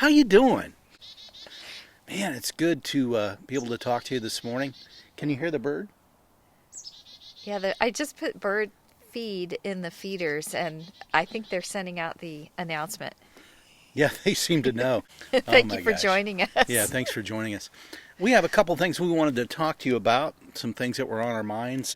you doing? Man, it's good to be able to talk to you this morning. Can you hear the bird? Yeah, I just put bird feed in the feeders, and I think they're sending out the announcement. Yeah, they seem to know. Thank you for joining us. Yeah, thanks for joining us. We have a couple things we wanted to talk to you about, some things that were on our minds.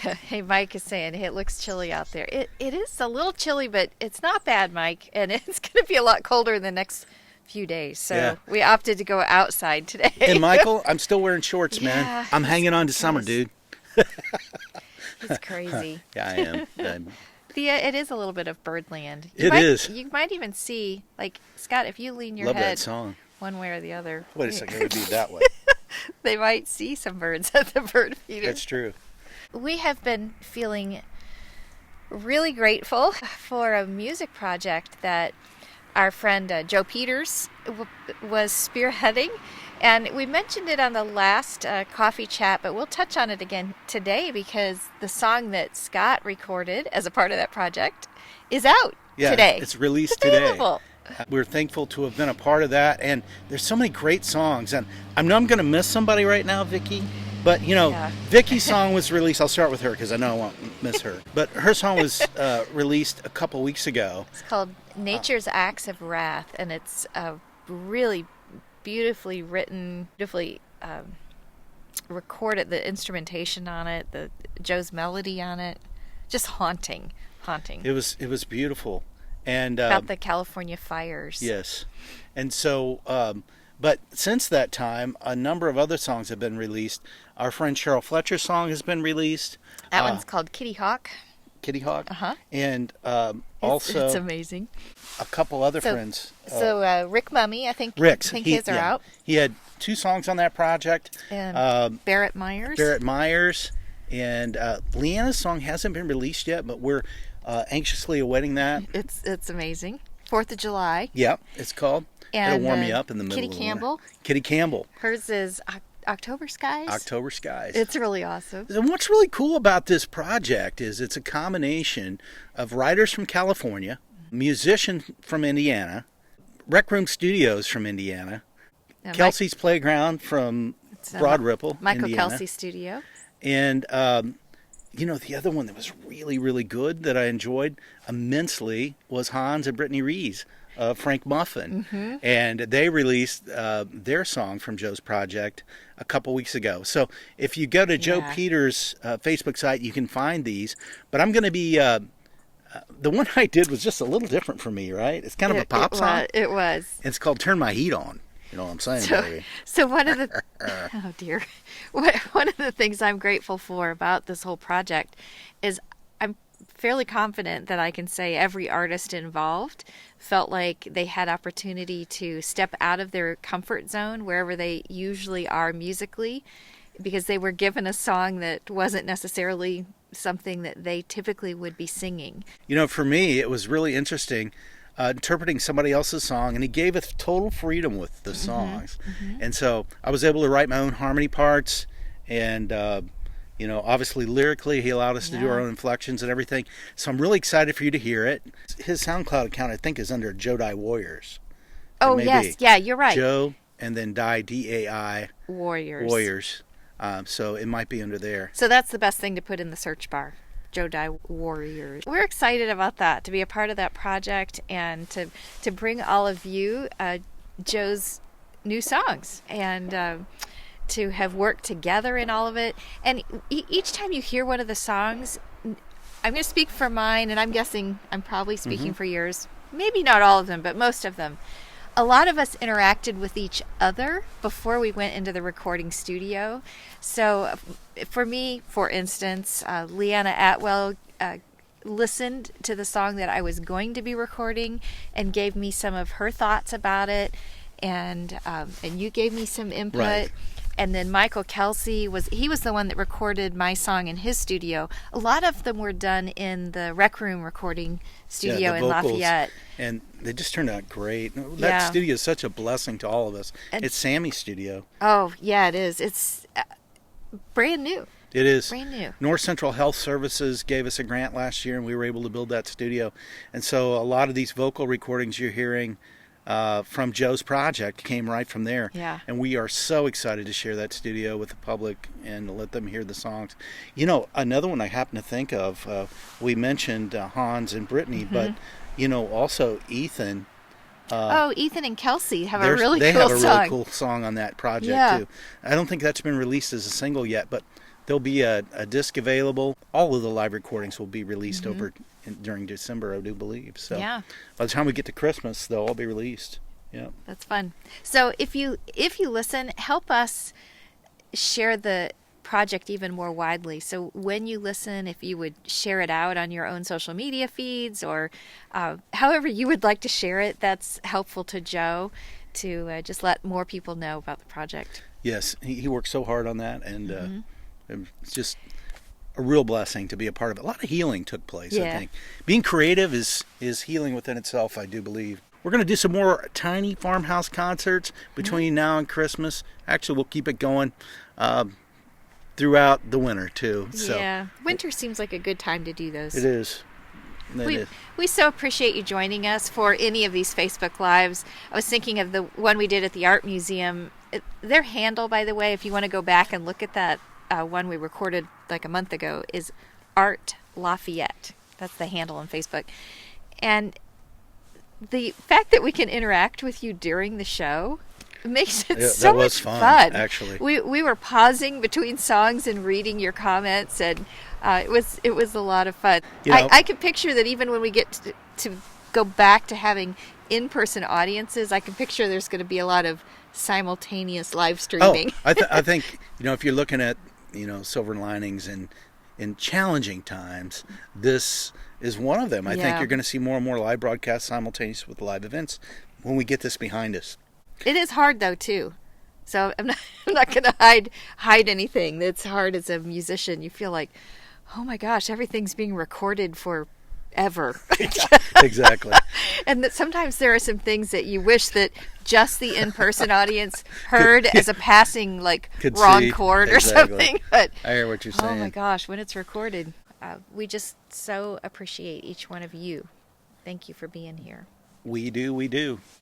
Hey, Mike is saying, hey, it looks chilly out there. It is a little chilly, but it's not bad, Mike, and it's going to be a lot colder in the next few days. So we opted to go outside today. And Michael, I'm still wearing shorts, man. I'm hanging on to summer, dude. It's crazy. Yeah, I am. It is a little bit of birdland. It is. You might even see, like, Scott, if you lean your Love head that song. One way or the other. Wait a second, it would be that way. They might see some birds at the bird feeder. That's true. We have been feeling really grateful for a music project that our friend Joe Peters was spearheading. And we mentioned it on the last coffee chat, but we'll touch on it again today because the song that Scott recorded as a part of that project is out today. It's released it's available. Today. We're thankful to have been a part of that, and there's so many great songs. And I know I'm going to miss somebody right now, Vickie, but Vickie's song was released. I'll start with her because I know I won't miss her. But her song was released a couple weeks ago. It's called Nature's Acts of Wrath, and it's really beautifully written, beautifully recorded. The instrumentation on it, Joe's melody on it, just haunting. It was beautiful, and about the California fires. Yes, and so, but since that time, a number of other songs have been released. Our friend Cheryl Fletcher's song has been released. That one's called Kitty Hawk. Kitty Hawk. And also, it's amazing. A couple other friends. Rick Mummy, I think his are out. He had 2 songs on that project. And Barrett Myers. And Leanna's song hasn't been released yet, but we're anxiously awaiting that. It's amazing. 4th of July. Yep, it's called. And it'll warm me up in the middle of the winter. Kitty Campbell. Hers is October Skies. October Skies. It's really awesome. And what's really cool about this project is it's a combination of writers from California, musicians from Indiana, Rec Room Studios from Indiana, Kelsey's Playground from Broad Ripple, Michael Indiana. Kelsey Studio. And, the other one that was really, really good that I enjoyed immensely was Hans and Brittany Rees. Frank Muffin, and they released their song from Joe's project a couple weeks ago. So if you go to Joe Peters' Facebook site, you can find these. But I'm going to be the one I did was just a little different for me, right? It's kind of a pop song. It was. It's called "Turn My Heat On." You know what I'm saying, baby? So one of the oh dear, one of the things I'm grateful for about this whole project is I'm fairly confident that I can say every artist involved felt like they had opportunity to step out of their comfort zone wherever they usually are musically, because they were given a song that wasn't necessarily something that they typically would be singing. For me, it was really interesting interpreting somebody else's song, and he gave us total freedom with the songs. And so I was able to write my own harmony parts, and obviously lyrically, he allowed us to do our own inflections and everything. So I'm really excited for you to hear it. His SoundCloud account, I think, is under Joe Dai Warriors. Oh, yes. Yeah, you're right. Joe and then Dai, D-A-I. Warriors. So it might be under there. So that's the best thing to put in the search bar. Joe Dai Warriors. We're excited about that, to be a part of that project and to bring all of you Joe's new songs and to have worked together in all of it. And each time you hear one of the songs, I'm going to speak for mine, and I'm guessing I'm probably speaking for yours. Maybe not all of them, but most of them. A lot of us interacted with each other before we went into the recording studio. So for me, for instance, Leanna Atwell listened to the song that I was going to be recording and gave me some of her thoughts about it, and you gave me some input. Right. And then Michael Kelsey was the one that recorded my song in his studio. A lot of them were done in the Rec Room recording studio in Lafayette. And they just turned out great. That studio is such a blessing to all of us. It's Sammy's studio. Oh, yeah, it is. It's brand new. It is. Brand new. North Central Health Services gave us a grant last year, and we were able to build that studio. And so a lot of these vocal recordings you're hearing from Joe's project came right from there. Yeah. And we are so excited to share that studio with the public and let them hear the songs. You know, another one I happen to think of, we mentioned Hans and Brittany, but, you know, also Ethan. Ethan and Kelsey have a really they cool have a song. really cool song on that project, too. I don't think that's been released as a single yet, but there'll be a disc available. All of the live recordings will be released during December, I do believe. So by the time we get to Christmas, they'll all be released. Yeah, that's fun. So if you listen, help us share the project even more widely. So when you listen, if you would share it out on your own social media feeds or however you would like to share it, that's helpful to Joe to just let more people know about the project. Yes, he worked so hard on that, and it's just a real blessing to be a part of it. A lot of healing took place, I think. Being creative is healing within itself, I do believe. We're going to do some more tiny farmhouse concerts between now and Christmas. Actually, we'll keep it going throughout the winter, too. So. Yeah, winter seems like a good time to do those. It is. We so appreciate you joining us for any of these Facebook Lives. I was thinking of the one we did at the Art Museum. Their handle, by the way, if you want to go back and look at that one we recorded like a month ago, is Art Lafayette. That's the handle on Facebook. And the fact that we can interact with you during the show makes it so much fun. Actually, we were pausing between songs and reading your comments, and it was a lot of fun. You know, I can picture that even when we get to go back to having in-person audiences, I can picture there's going to be a lot of simultaneous live streaming. I think if you're looking at silver linings and in challenging times, this is one of them. I think you're going to see more and more live broadcasts simultaneous with live events when we get this behind us. It is hard though too, so I'm not going to hide anything. It's hard as a musician. You feel like, oh my gosh, everything's being recorded forever. Exactly. And that sometimes there are some things that you wish that just the in-person audience heard as a passing wrong chord or something. But I hear what you're saying. Oh my gosh, when it's recorded, we just so appreciate each one of you. Thank you for being here. We do.